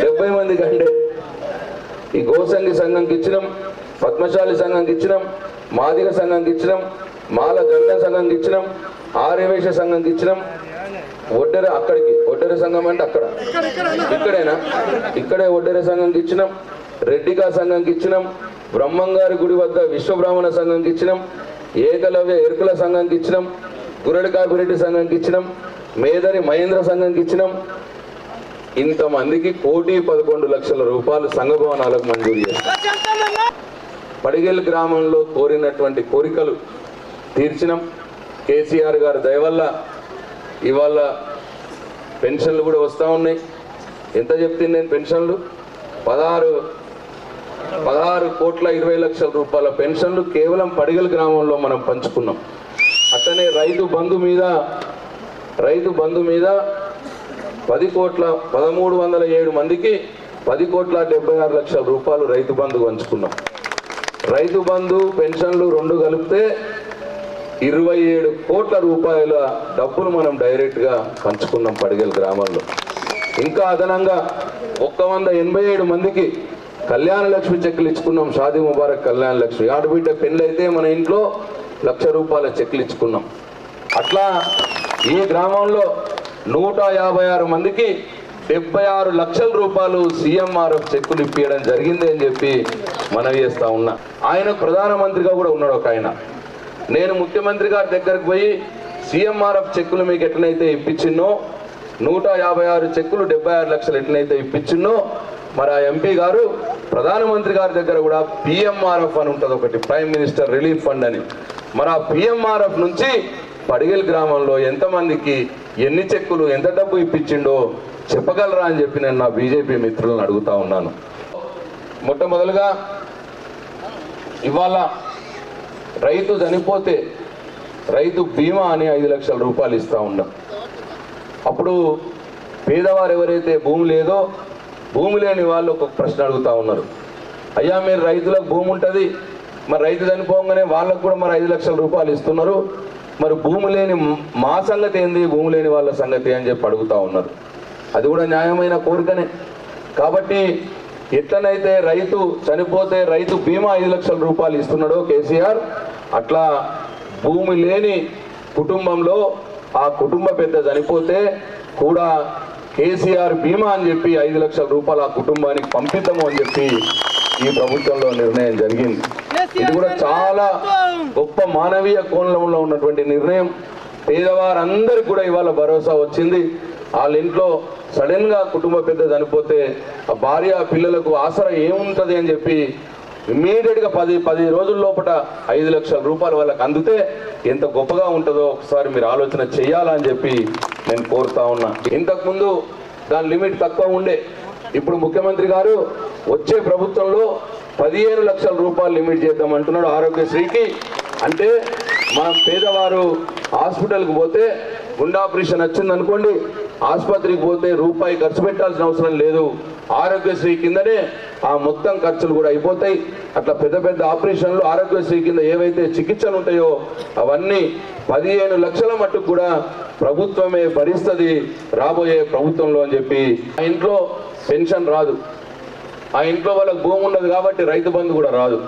70 మందికి. అంటే ఈ గోసంగి సంఘంకి ఇచ్చినాం, పద్మశాలి సంఘంకి ఇచ్చినాం, మాదిగ సంఘంకి ఇచ్చినాం, మాల గండ సంఘంకి ఇచ్చినాం, ఆర్యవేశ సంఘంకి ఇచ్చినాం. ఒడ్డెర సంఘం అంటే అక్కడ ఇక్కడేనా? ఇక్కడే ఒడ్డెర సంఘంకి ఇచ్చినాం, రెడ్డికా సంఘంకి ఇచ్చినాం, బ్రహ్మంగారి గుడి వద్ద విశ్వబ్రాహ్మణ సంఘంకి ఇచ్చినాం, ఏకలవ్య ఎరుకుల సంఘంకి ఇచ్చినాం, గురడి కాపిరెడ్డి సంఘంకి ఇచ్చినాం, మేదరి మహేంద్ర సంఘంకి ఇచ్చినాం. ఇంతమందికి 1,11,00,000 రూపాయలు సంఘ భవనాలకు మంజూరు చేస్తాం. పడిగెల్ గ్రామంలో కోరినటువంటి కోరికలు తీర్చినాం. కేసీఆర్ గారి దయ వల్ల ఇవాళ పెన్షన్లు కూడా వస్తూ ఉన్నాయి. ఎంత చెప్తుంది నేను? పెన్షన్లు 16,20,00,000 రూపాయల పెన్షన్లు కేవలం పడిగల్ గ్రామంలో మనం పంచుకున్నాం. అట్లనే రైతు బంధు మీద 1307 మందికి 10,76,00,000 రూపాయలు రైతు బంధు పంచుకున్నాం. రైతు బంధు పెన్షన్లు 2 కలిపితే 27 కోట్ల రూపాయల డబ్బులు మనం డైరెక్ట్గా పంచుకున్నాం పడిగల్ గ్రామంలో. ఇంకా అదనంగా 187 మందికి కళ్యాణ లక్ష్మి చెక్కులు ఇచ్చుకున్నాం. షాదీ ముబారక్ కళ్యాణ లక్ష్మి. ఆడబిడ్డ పెళ్ళి అయితే మన ఇంట్లో 1,00,000 రూపాయల చెక్కులు ఇచ్చుకున్నాం. అట్లా ఈ గ్రామంలో 156 మందికి 76 లక్షల రూపాయలు CMRF చెక్కులు ఇప్పించడం జరిగింది అని చెప్పి మనవి చేస్తా ఉన్నా. ఆయన ప్రధానమంత్రిగా కూడా ఉన్నాడు ఒక ఆయన. నేను ముఖ్యమంత్రి గారి దగ్గరకు పోయి CMRF చెక్కులు మీకు ఎట్లనైతే ఇప్పించిన్నో, 156 చెక్కులు 76 లక్షలు ఎట్లనైతే ఇప్పించిన్నో, మరి ఆ ఎంపీ గారు ప్రధానమంత్రి గారి దగ్గర కూడా PMRF అని ఉంటుంది ఒకటి, ప్రైమ్ మినిస్టర్ రిలీఫ్ ఫండ్ అని. మరి ఆ PMRF నుంచి పడిగల్ గ్రామంలో ఎంతమందికి ఎన్ని చెక్కులు ఎంత డబ్బు ఇప్పించిండో చెప్పగలరా అని చెప్పి నేను నా బీజేపీ మిత్రులను అడుగుతా ఉన్నాను. మొట్టమొదలుగా ఇవాళ రైతు చనిపోతే రైతు బీమా అని 5 లక్షల రూపాయలు ఇస్తూ ఉన్నాం. అప్పుడు పేదవారు ఎవరైతే భూమి లేదో భూమి లేని వాళ్ళు ఒక ప్రశ్న అడుగుతూ ఉన్నారు. అయ్యా మీరు రైతులకు భూమి ఉంటుంది, మరి రైతు చనిపోగానే వాళ్ళకు కూడా మరి 5 లక్షల రూపాయలు ఇస్తున్నారు, మరి భూమి లేని మా సంగతి ఏంది, భూమి లేని వాళ్ళ సంగతి అని చెప్పి అడుగుతూ ఉన్నారు. అది కూడా న్యాయమైన కోరికనే. కాబట్టి ఎట్లనైతే రైతు చనిపోతే రైతు బీమా 5 లక్షల రూపాయలు ఇస్తున్నాడో కేసీఆర్, అట్లా భూమి లేని కుటుంబంలో ఆ కుటుంబ పెద్ద చనిపోతే కూడా కేసీఆర్ బీమా అని చెప్పి 5 లక్షల రూపాయలు ఆ కుటుంబానికి పంపిద్దాము అని చెప్పి ఈ ప్రభుత్వంలో నిర్ణయం జరిగింది. ఇది కూడా చాలా గొప్ప మానవీయ కోణంలో ఉన్నటువంటి నిర్ణయం. పేదవారందరికీ కూడా ఇవాళ భరోసా వచ్చింది. వాళ్ళ ఇంట్లో సడన్ గా కుటుంబ పెద్ద చనిపోతే ఆ భార్య పిల్లలకు ఆసరా ఏముంటుంది అని చెప్పి ఇమ్మీడియట్ గా 10 రోజుల లోపల 5 లక్షల రూపాయలు వాళ్ళకి అందితే ఎంత గొప్పగా ఉంటుందో ఒకసారి మీరు ఆలోచన చేయాలని చెప్పి నేను కోరుతా ఉన్నా. ఇంతకుముందు దాని లిమిట్ తక్కువ ఉండే, ఇప్పుడు ముఖ్యమంత్రి గారు వచ్చే ప్రభుత్వంలో 15 లక్షల రూపాయలు లిమిట్ చేద్దామంటున్నాడు ఆరోగ్యశ్రీకి. అంటే మనం పేదవారు హాస్పిటల్కి పోతే గుండె ఆపరేషన్ వచ్చిందనుకోండి, ఆసుపత్రికి పోతే రూపాయి ఖర్చు పెట్టాల్సిన అవసరం లేదు. ఆరోగ్యశ్రీ కిందనే ఆ మొత్తం ఖర్చులు కూడా అయిపోతాయి. అట్లా పెద్ద పెద్ద ఆపరేషన్లు ఆరోగ్యశ్రీ కింద ఏవైతే చికిత్సలు ఉంటాయో అవన్నీ 15 లక్షల మట్టుకు కూడా ప్రభుత్వమే భరిస్తుంది రాబోయే ప్రభుత్వంలో అని చెప్పి. ఆ ఇంట్లో పెన్షన్ రాదు, ఆ ఇంట్లో వాళ్ళకి భూమి ఉండదు కాబట్టి రైతు బంధు కూడా రాదు.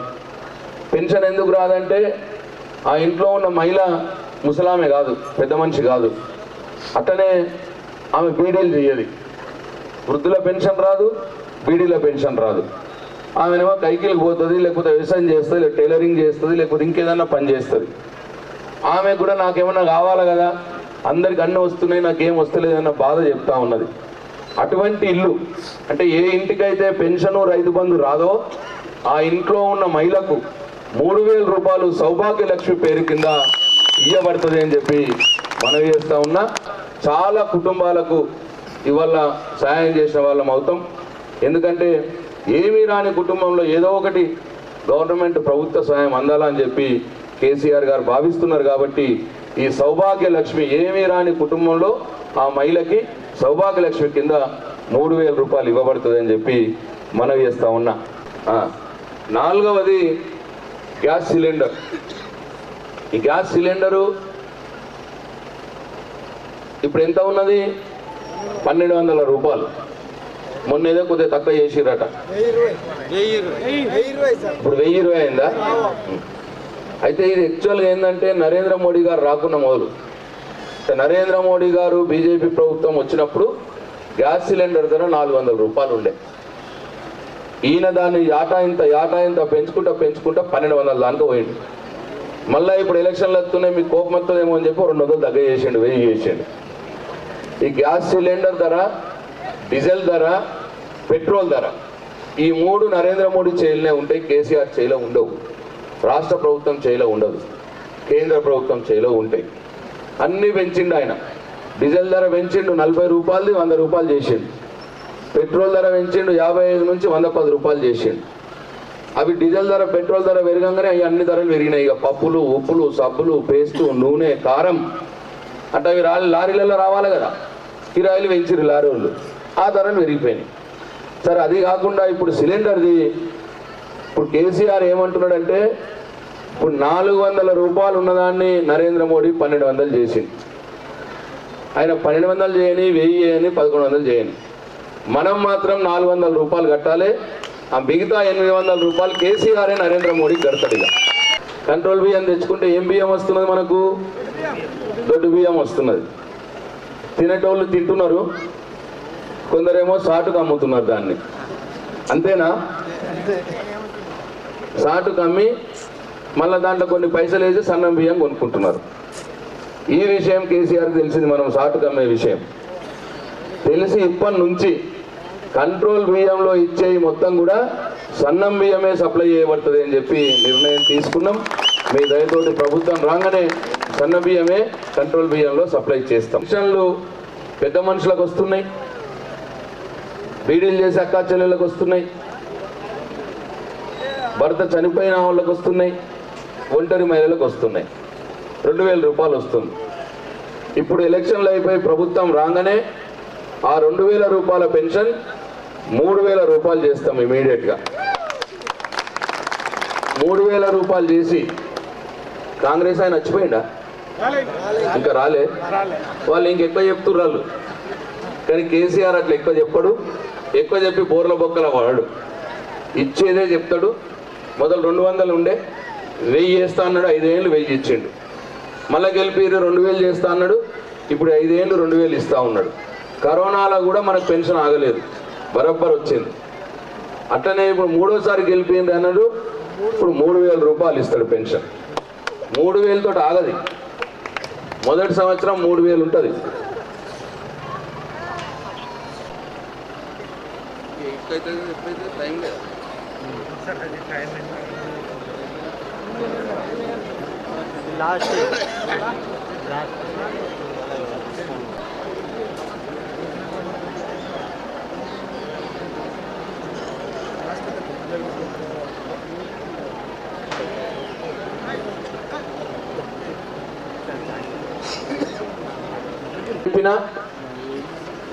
పెన్షన్ ఎందుకు రాదంటే ఆ ఇంట్లో ఉన్న మహిళ ముసలామె కాదు, పెద్ద మనిషి కాదు, అట్లనే ఆమె బీడీలు చేయదు, వృద్ధుల పెన్షన్ రాదు, బీడీల పెన్షన్ రాదు. ఆమెనేమో కైకిలకు పోతుంది, లేకపోతే వ్యవసాయం చేస్తుంది, లేకపోతే టైలరింగ్ చేస్తుంది, లేకపోతే ఇంకేదన్నా పని చేస్తుంది. ఆమె కూడా నాకేమన్నా కావాలి కదా, అందరికి అన్నీ వస్తున్నాయి నాకేం వస్తలేదన్న బాధ చెప్తా ఉన్నది. అటువంటి ఇల్లు అంటే ఏ ఇంటికైతే పెన్షను రైతు బంధు రాదో ఆ ఇంట్లో ఉన్న మహిళకు 3000 రూపాయలు సౌభాగ్య లక్ష్మి పేరు కింద ఇవ్వబడుతుంది అని చెప్పి మనవి చేస్తా ఉన్నా. చాలా కుటుంబాలకు ఇవాళ సహాయం చేసిన వాళ్ళం అవుతాం. ఎందుకంటే ఏమీ రాని కుటుంబంలో ఏదో ఒకటి గవర్నమెంట్ ప్రభుత్వ సహాయం అందాలని చెప్పి కేసీఆర్ గారు భావిస్తున్నారు. కాబట్టి ఈ సౌభాగ్య లక్ష్మి ఏమీ రాని కుటుంబంలో ఆ మహిళకి సౌభాగ్య లక్ష్మి కింద 3000 రూపాయలు ఇవ్వబడుతుంది అని చెప్పి మనవి చేస్తా ఉన్నా. 4వది గ్యాస్ సిలిండర్. ఈ గ్యాస్ సిలిండరు ఇప్పుడు ఎంత ఉన్నది? 1200 రూపాయలు. మొన్న ఏదో కొద్దిగా తక్కువ చేసిరట, ఇప్పుడు 1020 అయిందా? అయితే ఇది యాక్చువల్గా ఏంటంటే నరేంద్ర మోడీ గారు రాకున్న మొదలు, నరేంద్ర మోడీ గారు బీజేపీ ప్రభుత్వం వచ్చినప్పుడు గ్యాస్ సిలిండర్ ధర 400 రూపాయలు ఉండే. ఈయన దాన్ని యాటా ఇంత పెంచుకుంటా 1200 దానికి పోయిండు. మళ్ళీ ఇప్పుడు ఎలక్షన్లు వస్తున్నాయి మీకు కోపం వస్తుందేమో అని చెప్పి 200 దగ్గర చేసిండు, 1000 చేసిండు. ఈ గ్యాస్ సిలిండర్ ధర, డీజిల్ ధర, పెట్రోల్ ధర, ఈ 3 నరేంద్ర మోడీ చేయిలోనే ఉంటాయి, కేసీఆర్ చేయిలో ఉండవు. రాష్ట్ర ప్రభుత్వం చేయిలో ఉండదు, కేంద్ర ప్రభుత్వం చేయిలో ఉంటాయి. అన్నీ పెంచిండు ఆయన. డీజిల్ ధర పెంచిండు 40 రూపాయలది 100 రూపాయలు చేసిండు. పెట్రోల్ ధర పెంచిండు 55 నుంచి 110 రూపాయలు చేసిండు. అవి డీజిల్ ధర పెట్రోల్ ధర పెరగంగానే అవి అన్ని ధరలు పెరిగినాయి. ఇక పప్పులు, ఉప్పులు, సబ్బులు, పేస్టు, నూనె, కారం అంటే అవి లారీలలో రావాలి కదా, కిరాయిలు పెంచిరు లారీ వాళ్ళు, ఆ ధరలు పెరిగిపోయినాయి. సరే అది కాకుండా ఇప్పుడు సిలిండర్ది ఇప్పుడు కేసీఆర్ ఏమంటున్నాడంటే ఇప్పుడు 400 రూపాయలు ఉన్నదాన్ని నరేంద్ర మోడీ 1200 చేసింది. ఆయన 1200 చేయని, 1000 చేయని, 1100 చేయని, మనం మాత్రం 400 రూపాయలు కట్టాలి. ఆ మిగతా 800 రూపాయలు కేసీఆర్ నరేంద్ర మోడీకి కడతాడు. ఇక కంట్రోల్ బియ్యం తెచ్చుకుంటే ఏం బియ్యం వస్తున్నది మనకు? దొడ్డు బియ్యం వస్తున్నది. తినేటోళ్ళు తింటున్నారు, కొందరేమో సాటుకు అమ్ముతున్నారు దాన్ని. అంతేనా? సాటుకు అమ్మి మళ్ళీ దాంట్లో కొన్ని పైసలు వేసి సన్నం బియ్యం కొనుక్కుంటున్నారు. ఈ విషయం కేసీఆర్కి తెలిసింది, మనం సాటుకు అమ్మే విషయం తెలిసి ఇప్పటి నుంచి కంట్రోల్ బియ్యంలో ఇచ్చే మొత్తం కూడా సన్నం బియ్యమే సప్లై చేయబడుతుంది అని చెప్పి నిర్ణయం తీసుకున్నాం. మీ దయతోటి ప్రభుత్వం రాగానే సన్న బియ్యమే కంట్రోల్ బియ్యంలో సప్లై చేస్తాం. పెన్షన్లు పెద్ద మనుషులకు వస్తున్నాయి, బీడీలు చేసే అక్కా చెల్లెళ్ళకు వస్తున్నాయి, భర్త చనిపోయిన వాళ్ళకు వస్తున్నాయి, ఒంటరి మహిళలకు వస్తున్నాయి. 2000 రూపాయలు వస్తుంది. ఇప్పుడు ఎలక్షన్లు అయిపోయి ప్రభుత్వం రాగానే ఆ 2000 రూపాయల పెన్షన్ 3000 రూపాయలు చేస్తాం ఇమీడియట్గా. 3000 రూపాయలు చేసి కాంగ్రెస్ ఆయన వచ్చిపోయిందా? ఇంకా రాలే. వాళ్ళు ఇంకెక్కువ చెప్తున్నారు. కానీ కేసీఆర్ అట్లా ఎక్కువ చెప్పడు. ఎక్కువ చెప్పి బోర్ల బొక్కల వాడు ఇచ్చేదే చెప్తాడు. మొదలు 200 ఉండే 1000 చేస్తా అన్నాడు. 5 ఏళ్ళు 1000 ఇచ్చిండు. మళ్ళీ గెలిపి 2000 చేస్తా అన్నాడు. ఇప్పుడు 5 ఏళ్ళు 2000 ఇస్తా ఉన్నాడు. కరోనాలో కూడా మనకు పెన్షన్ ఆగలేదు, బరబ్బర్ వచ్చింది. అట్లనే ఇప్పుడు 3వసారి గెలిపింది అన్నాడు. ఇప్పుడు 3000 రూపాయలు ఇస్తాడు పెన్షన్. 3000 తోటి ఆగది. మొదటి సంవత్సరం 3000 ఉంటుంది.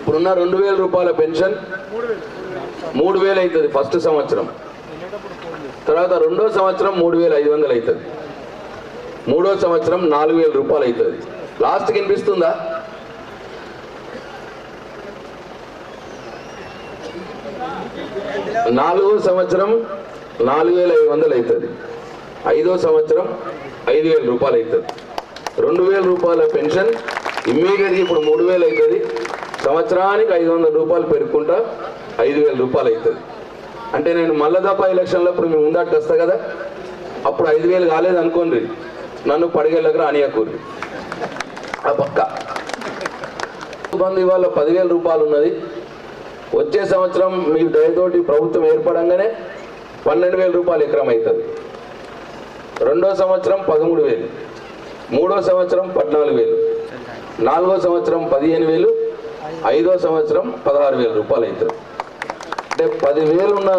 ఇప్పుడున్న 2000 రూపాయల పెన్షన్ 3000 అవుతుంది ఫస్ట్ సంవత్సరం. తర్వాత 2వ సంవత్సరం 3500 అవుతుంది. 3వ సంవత్సరం 4000 రూపాయలు అవుతుంది. లాస్ట్కి వినిపిస్తుందా? 4వ సంవత్సరం 4500 అవుతుంది. 5వ సంవత్సరం 5000 రూపాయలు అవుతుంది. 2000 రూపాయల పెన్షన్ ఇమ్మీడియట్గా ఇప్పుడు 3000 అవుతుంది. సంవత్సరానికి 500 రూపాయలు పెరుగుకుంటా 5000 రూపాయలు అవుతుంది. అంటే నేను మల్లదప్ప ఎలక్షన్లో ఇప్పుడు మేము ముందాటికి వస్తా కదా, అప్పుడు 5000 కాలేదు అనుకోండి, నన్ను పడిగేళ్ళకి రానియకూరి. ఆ పక్క బంధు ఇవాళ 10,000 రూపాయలు ఉన్నది. వచ్చే సంవత్సరం మీ దయతోటి ప్రభుత్వం ఏర్పడంగానే 12,000 రూపాయలు ఎకరం అవుతుంది. 2వ సంవత్సరం 13,000, 3వ సంవత్సరం 14,000, 4వ సంవత్సరం 15,000, 5వ సంవత్సరం 16,000 రూపాయలు అవుతుంది. అంటే 10,000 ఉన్న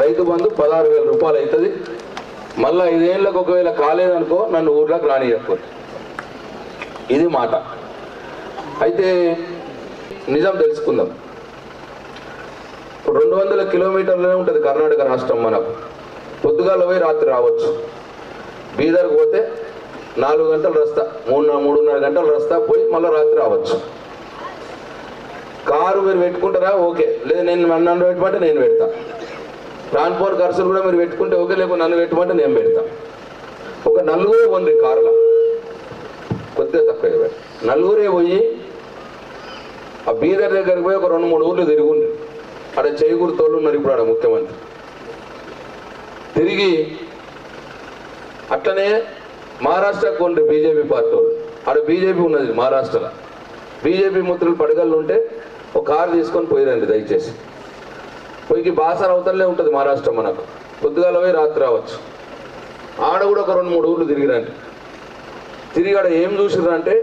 రైతు బంధు 16,000 రూపాయలు అవుతుంది. మళ్ళీ 5 ఏళ్ళకు ఒకవేళ కాలేదనుకో నన్ను ఊర్లోకి రానియకు. ఇది మాట. అయితే నిజం తెలుసుకుందాం. 200 కిలోమీటర్లనే ఉంటుంది కర్ణాటక రాష్ట్రం. మనకు పొద్దుగాల పోయి రాత్రి రావచ్చు. బీదర్కి పోతే 4 గంటలు రస్తా, 3-3.5 గంటలు రస్తా పోయి మళ్ళీ రాత్రి రావచ్చు. కారు మీరు పెట్టుకుంటారా? ఓకే. లేదు నన్ను పెట్టమంటే నేను పెడతా. ట్రాన్స్పోర్ట్ ఖర్చులు కూడా మీరు పెట్టుకుంటే ఓకే, లేకపోతే నన్ను పెట్టమంటే నేను పెడతా. ఒక 4 ఉంది కారులో, కొద్దిగా తక్కువ 4 పోయి ఆ బీదర్ దగ్గరికి పోయి ఒక 2-3 ఊర్లు తిరుగుండ్రు. ఆడ చేకూరుతోళ్ళు ఉన్నారు ఇప్పుడు ఆడ ముఖ్యమంత్రి. తిరిగి అట్లనే మహారాష్ట్రకు కొండ్రి బీజేపీ పార్టీ వాళ్ళు. ఆడ బీజేపీ ఉన్నది మహారాష్ట్రలో. బీజేపీ ముద్రలు పడగళ్ళు ఉంటే ఒక కారు తీసుకొని పోయిరండి దయచేసి. పోయికి బాసర అవతలనే ఉంటుంది మహారాష్ట్ర. మనకు పొద్దుగాల పోయి రాత్రి రావచ్చు. ఆడ కూడా ఒక 2-3 ఊర్లు తిరిగిరండి. తిరిగి ఆడ ఏం చూసిర్రంటే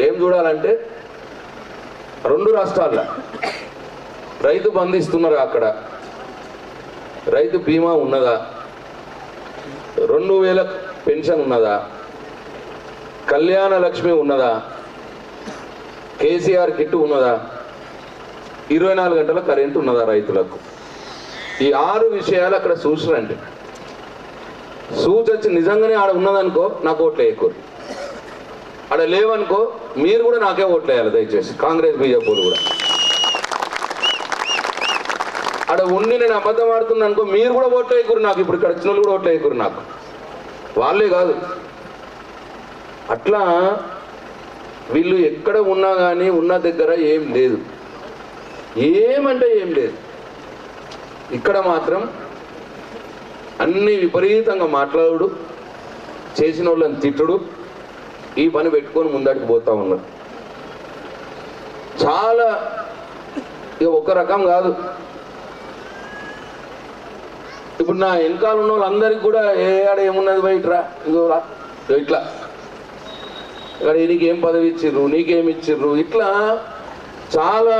ఏం చూడాలంటే 2 రాష్ట్రాల్లో రైతు బంధిస్తున్నారు. అక్కడ రైతు బీమా ఉన్నదా, 2000 పెన్షన్ ఉన్నదా, కళ్యాణ లక్ష్మి ఉన్నదా, కేసీఆర్ కిట్ ఉన్నదా, 24 గంటల కరెంటు ఉన్నదా రైతులకు. ఈ 6 విషయాలు అక్కడ చూసిరండి. చూచొచ్చి నిజంగానే ఆడ ఉన్నదనుకో నాకు ఓట్లు వేయకూరు. ఆడ లేవనుకో మీరు కూడా నాకే ఓట్లు వేయాలి దయచేసి. కాంగ్రెస్ బీజేపీలు కూడా ఆడ ఉండి నేను అబద్ధం ఆడుతున్నా అనుకో మీరు కూడా ఓట్లు వేయకూరు నాకు. ఇప్పుడు ఇక్కడ వచ్చిన వాళ్ళు కూడా ఓట్లు వేయకూరు నాకు, వాళ్ళే కాదు. అట్లా వీళ్ళు ఎక్కడ ఉన్నా కానీ ఉన్న దగ్గర ఏం లేదు, ఏమంటే ఏం లేదు. ఇక్కడ మాత్రం అన్ని విపరీతంగా మాట్లాడు, చేసిన వాళ్ళని తిట్టుడు, ఈ పని పెట్టుకొని ముందడికి పోతా ఉన్నారు. చాలా ఇక ఒక రకం కాదు. ఇప్పుడు నా వెనకాల ఉన్న వాళ్ళందరికీ కూడా ఆడ ఏమున్నది బయటరా, ఇదో ఇట్లా ఇక్కడ నీకేం పదవి ఇచ్చిర్రు, నీకేమి ఇచ్చిర్రు, ఇట్లా చాలా.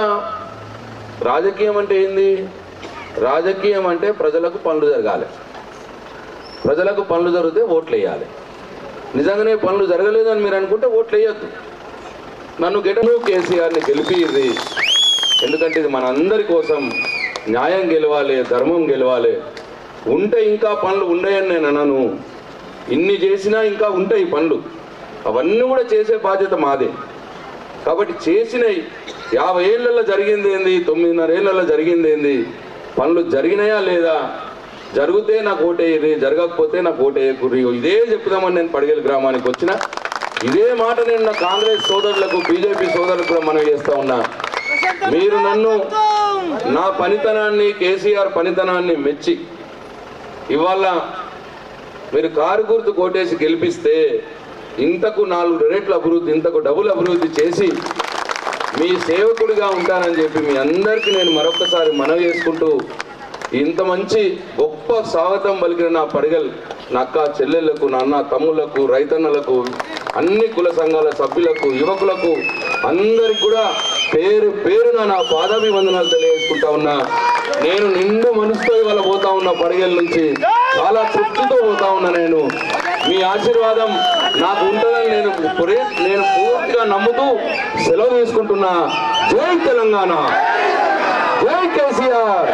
రాజకీయం అంటే ఏంది? రాజకీయం అంటే ప్రజలకు పనులు జరగాలి. ప్రజలకు పనులు జరిగితే ఓట్లు వేయాలి. నిజంగానే పనులు జరగలేదని మీరు అనుకుంటే ఓట్లు వేయద్దు. నన్ను కేసీఆర్ని గెలిపిర్రి. ఎందుకంటే ఇది మన అందరి కోసం. న్యాయం గెలవాలి, ధర్మం గెలవాలి. ఉంటే ఇంకా పనులు ఉండయని నేను అనను. ఇన్ని చేసినా ఇంకా ఉంటాయి పనులు. అవన్నీ కూడా చేసే బాధ్యత మాదే. కాబట్టి చేసినవి 50 ఏళ్ళల్లో జరిగింది ఏంది, 9.5 ఏళ్ళల్లో జరిగింది ఏంది, పనులు జరిగినాయా లేదా, జరిగితే నాకు ఓటేయరు, జరగకపోతే నాకు ఓటేయకుర్రి. ఇదే చెప్తామని నేను పడిగెల గ్రామానికి వచ్చిన. ఇదే మాట నేను నా కాంగ్రెస్ సోదరులకు, బీజేపీ సోదరులకు కూడా మనవి చేస్తా ఉన్నా. మీరు నన్ను, నా పనితనాన్ని, కేసీఆర్ పనితనాన్ని మెచ్చి ఇవాళ మీరు కారు గుర్తు కోటేసి గెలిపిస్తే ఇంతకు 4 రెట్ల అభివృద్ధి, ఇంతకు డబుల్ అభివృద్ధి చేసి మీ సేవకుడిగా ఉంటానని చెప్పి మీ అందరికీ నేను మరొకసారి మనవి చేసుకుంటూ, ఇంత మంచి గొప్ప స్వాగతం పలికిన నా పడిగల్, నా అక్క చెల్లెళ్లకు, నా అన్న తమ్ముళ్లకు, రైతన్నలకు, అన్ని కుల సంఘాల సభ్యులకు, యువకులకు అందరికి కూడా పేరు పేరున నా పాదాభివందనాలు తెలియజేసుకుంటా ఉన్నా. నేను నిండు మనసుతో ఇవాళ పోతా ఉన్నా. పడిగల్ నుంచి చాలా తృప్తితో పోతా ఉన్నా. నేను మీ ఆశీర్వాదం నాకు ఉంటుందని నేను పూర్తిగా నమ్ముతూ సెలవు తీసుకుంటున్నా. జై తెలంగాణ, జై కేసీఆర్.